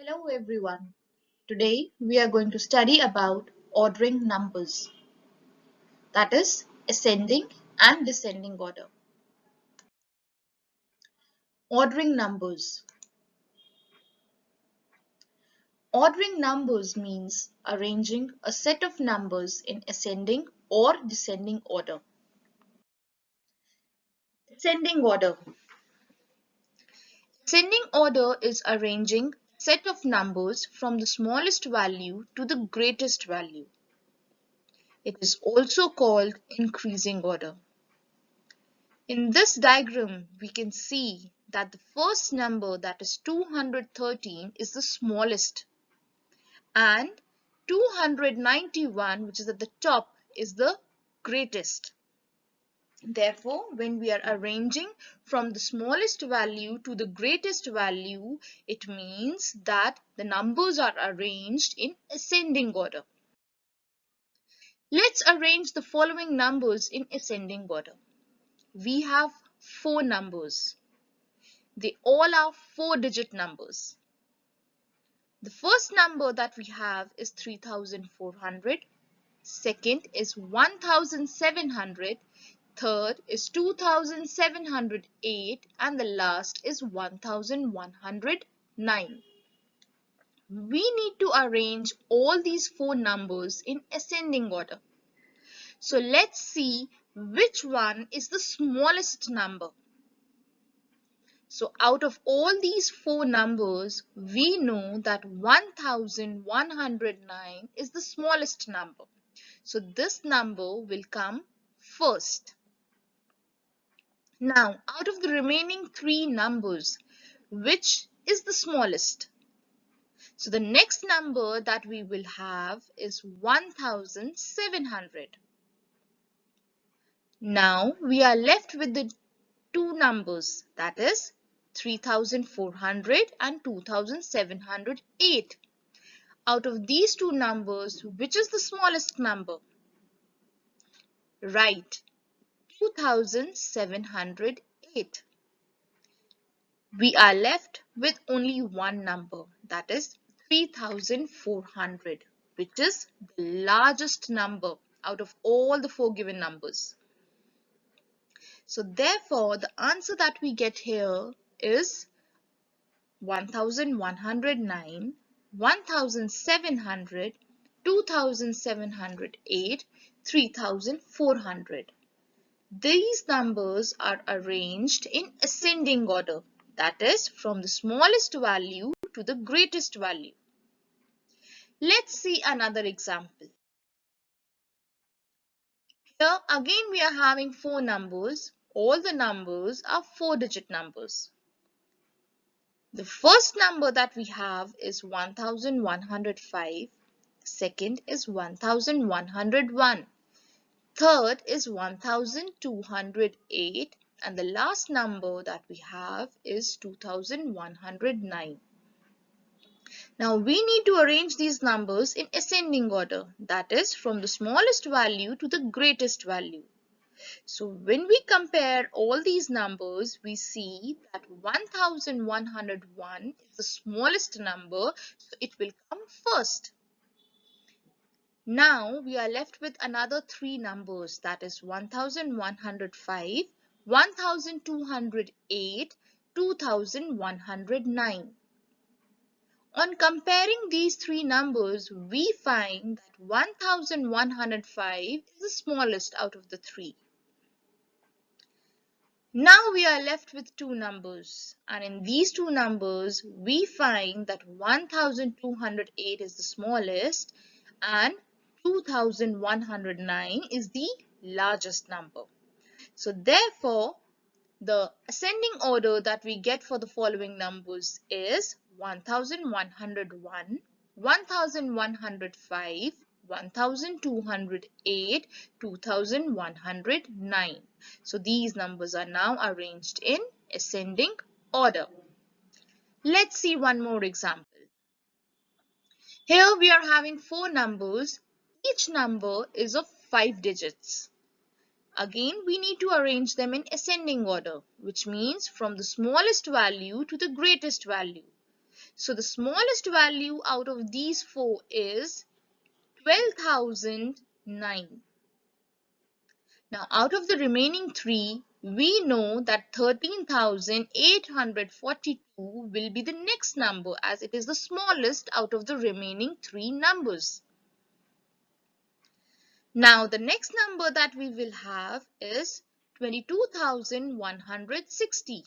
Hello everyone. Today we are going to study about ordering numbers, that is ascending and descending order. Ordering numbers. Ordering numbers means arranging a set of numbers in ascending or descending order. Ascending order. Ascending order is arranging a set of numbers from the smallest value to the greatest value. It is also called increasing order. In this diagram, we can see that the first number, that is 213, is the smallest, and 291, which is at the top, is the greatest. Therefore, when we are arranging from the smallest value to the greatest value, it means that the numbers are arranged in ascending order. Let's arrange the following numbers in ascending order. We have four numbers. They all are four-digit numbers. The first number that we have is 3400. Second is 1700. Third is 2708. And the last is 1109. We need to arrange all these four numbers in ascending order. So let's see which one is the smallest number. So out of all these four numbers, we know that 1109 is the smallest number. So this number will come first. Now, out of the remaining three numbers, which is the smallest? So the next number that we will have is 1700. Now we are left with the two numbers, that is 3400 and 2708. Out of these two numbers, which is the smallest number? Right, 2708. We are left with only one number, that is 3400, which is the largest number out of all the four given numbers. So therefore, the answer that we get here is 1109, 1700, 2708, 3400. These numbers are arranged in ascending order, that is from the smallest value to the greatest value. Let's see another example. Here again we are having four numbers. All the numbers are four-digit numbers. The first number that we have is 1105. Second is 1101. Third is 1208. And the last number that we have is 2109. Now we need to arrange these numbers in ascending order, that is from the smallest value to the greatest value. So when we compare all these numbers, we see that 1101 is the smallest number, so it will come first. Now we are left with another three numbers, that is 1105, 1208, 2109. On comparing these three numbers, we find that 1105 is the smallest out of the three. Now we are left with two numbers, and in these two numbers we find that 1208 is the smallest and 2109 is the largest number. So therefore, the ascending order that we get for the following numbers is 1101, 1105, 1208, 2109. So these numbers are now arranged in ascending order. Let's see one more example. Here we are having four numbers. Each number is of 5 digits. Again, we need to arrange them in ascending order, which means from the smallest value to the greatest value. So the smallest value out of these four is 12,009. Now out of the remaining three, we know that 13,842 will be the next number as it is the smallest out of the remaining three numbers. Now the next number that we will have is 22,160.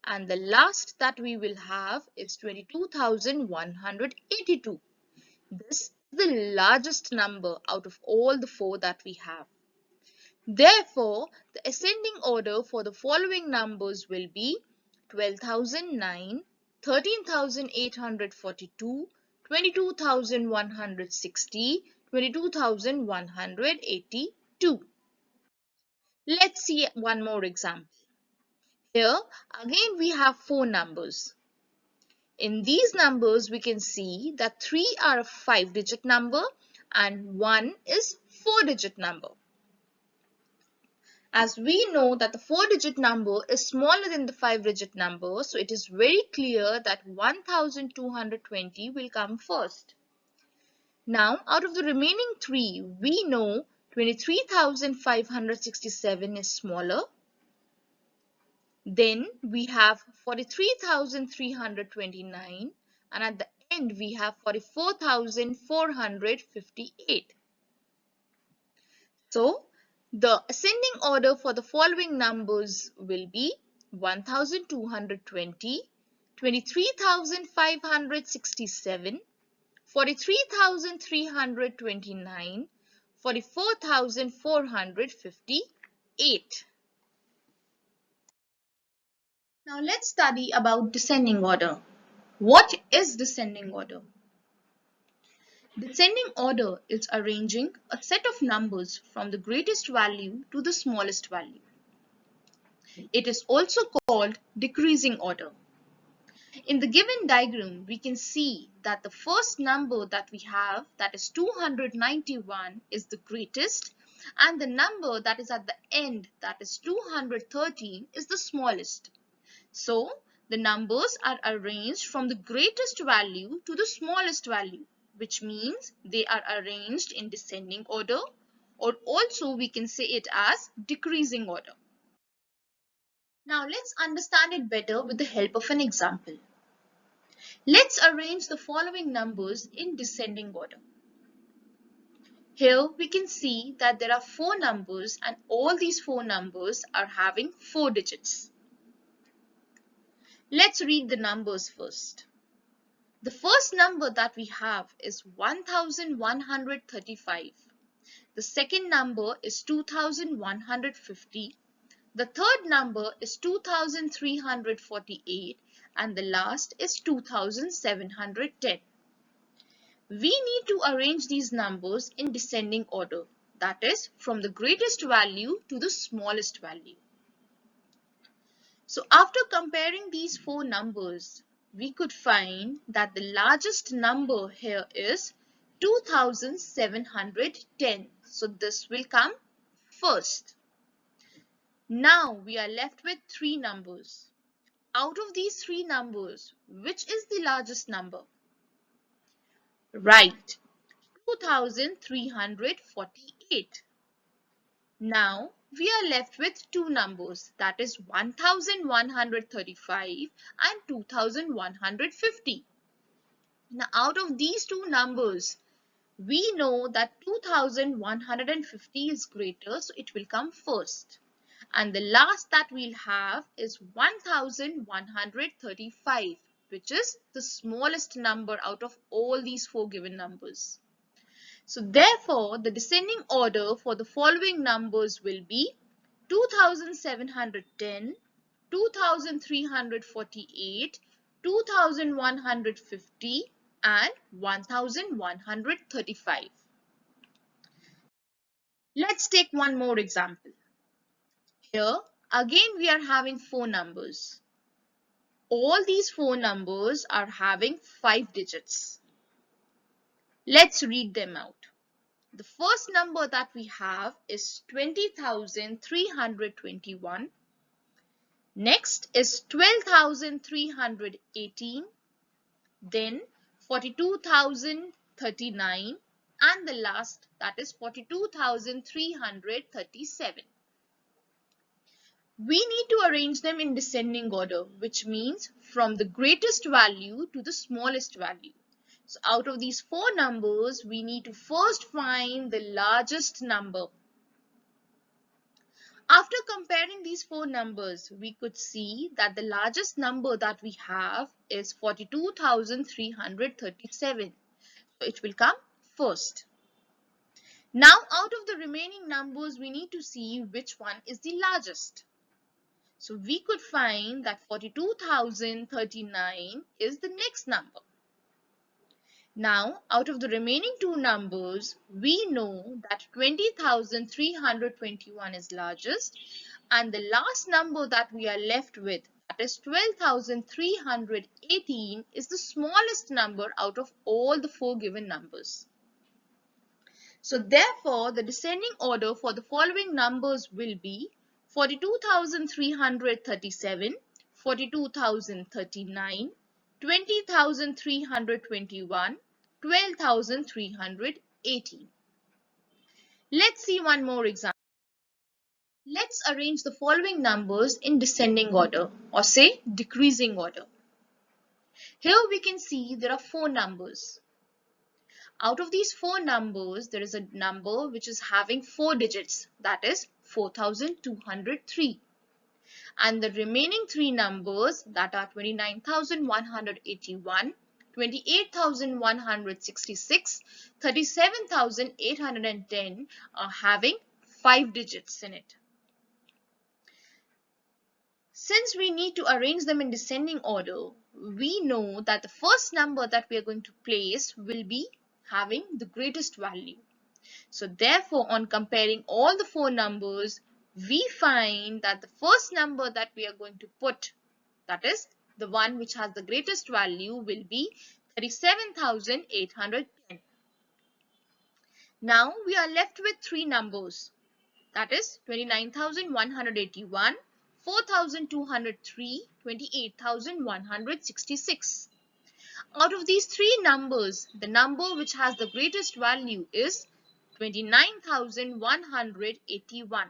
And the last that we will have is 22,182. This is the largest number out of all the four that we have. Therefore, the ascending order for the following numbers will be 12,009, 13,842, 22,160, 22,182. Let's see one more example. Here again we have four numbers. In these numbers we can see that 3 are a 5-digit number and 1 is 4-digit number. As we know that the 4-digit number is smaller than the 5-digit number, so it is very clear that 1220 will come first. Now out of the remaining 3, we know 23,567 is smaller. Then we have 43,329 and at the end we have 44,458. So the ascending order for the following numbers will be 1,220, 23,567, 43,329, 44,458. Now let's study about descending order. What is descending order? Descending order is arranging a set of numbers from the greatest value to the smallest value. It is also called decreasing order. In the given diagram, we can see that the first number that we have, that is 291, is the greatest, and the number that is at the end, that is 213, is the smallest. So, the numbers are arranged from the greatest value to the smallest value, which means they are arranged in descending order, or also we can say it as decreasing order. Now let's understand it better with the help of an example. Let's arrange the following numbers in descending order. Here we can see that there are four numbers and all these four numbers are having 4 digits. Let's read the numbers first. The first number that we have is 1,135. The second number is 2,150. The third number is 2,348 and the last is 2,710. We need to arrange these numbers in descending order, that is from the greatest value to the smallest value. So after comparing these four numbers, we could find that the largest number here is 2,710. So this will come first. Now we are left with three numbers. Out of these three numbers, which is the largest number? Right, 2,348. Now we are left with two numbers, that is 1,135 and 2,150. Now out of these two numbers, we know that 2,150 is greater, so it will come first. And the last that we'll have is 1,135, which is the smallest number out of all these four given numbers. So therefore, the descending order for the following numbers will be 2,710, 2,348, 2,150 and 1,135. Let's take one more example. Here again we are having four numbers. All these four numbers are having 5 digits. Let's read them out. The first number that we have is 20,321. Next is 12,318. then 42,039, and the last, that is 42,337. We need to arrange them in descending order, which means from the greatest value to the smallest value. So out of these four numbers, we need to first find the largest number. After comparing these four numbers, we could see that the largest number that we have is 42,337. So it will come first. Now out of the remaining numbers, we need to see which one is the largest. So we could find that 42,039 is the next number. Now, out of the remaining two numbers, we know that 20,321 is largest, and the last number that we are left with, that is 12,318, is the smallest number out of all the four given numbers. So therefore, the descending order for the following numbers will be 42,337, 42,039, 20,321, 12,318. Let's see one more example. Let's arrange the following numbers in descending order, or say decreasing order. Here we can see there are four numbers. Out of these four numbers, there is a number which is having four digits, that is 4,203. And the remaining three numbers, that are 29,181, 28,166, 37,810, are having five digits in it. Since we need to arrange them in descending order, we know that the first number that we are going to place will be having the greatest value. So therefore, on comparing all the four numbers, we find that the first number that we are going to put, that is the one which has the greatest value, will be 37,810. Now we are left with three numbers, that is 29,181, 4,203, 28,166. Out of these three numbers, the number which has the greatest value is 29,181.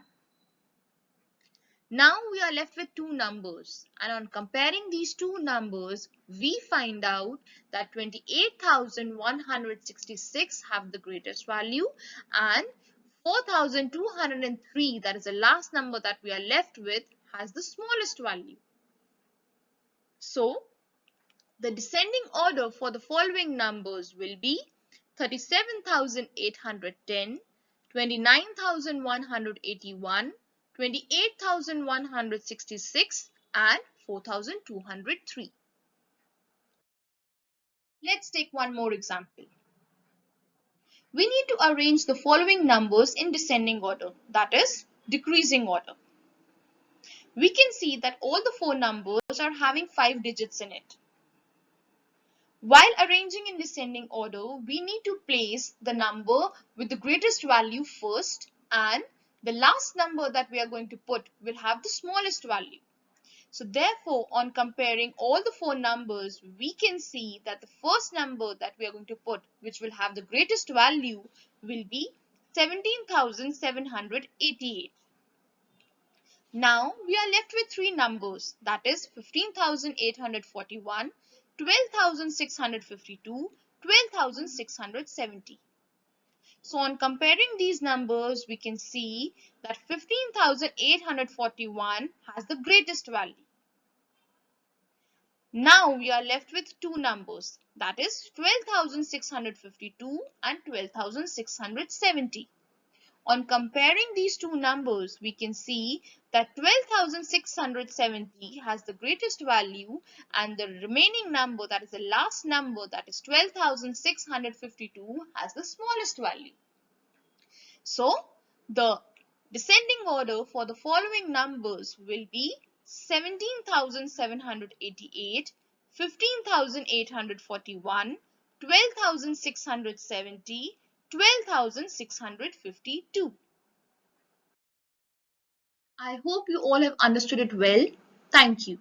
Now we are left with two numbers, and on comparing these two numbers, we find out that 28,166 have the greatest value, and 4,203, that is the last number that we are left with, has the smallest value. So the descending order for the following numbers will be 37,810, 29,181, 28,166, and 4,203. Let's take one more example. We need to arrange the following numbers in descending order, that is decreasing order. We can see that all the four numbers are having five digits in it. While arranging in descending order, we need to place the number with the greatest value first, and the last number that we are going to put will have the smallest value. So therefore, on comparing all the four numbers, we can see that the first number that we are going to put, which will have the greatest value, will be 17,788. Now we are left with three numbers, that is 15,841, 12,652, 12,670. So on comparing these numbers, we can see that 15,841 has the greatest value. Now we are left with two numbers, that is 12,652 and 12,670. On comparing these two numbers, we can see that 12,670 has the greatest value, and the remaining number, that is the last number, that is 12,652, has the smallest value. So the descending order for the following numbers will be 17,788, 15,841, 12,670, 12,652. I hope you all have understood it well. Thank you.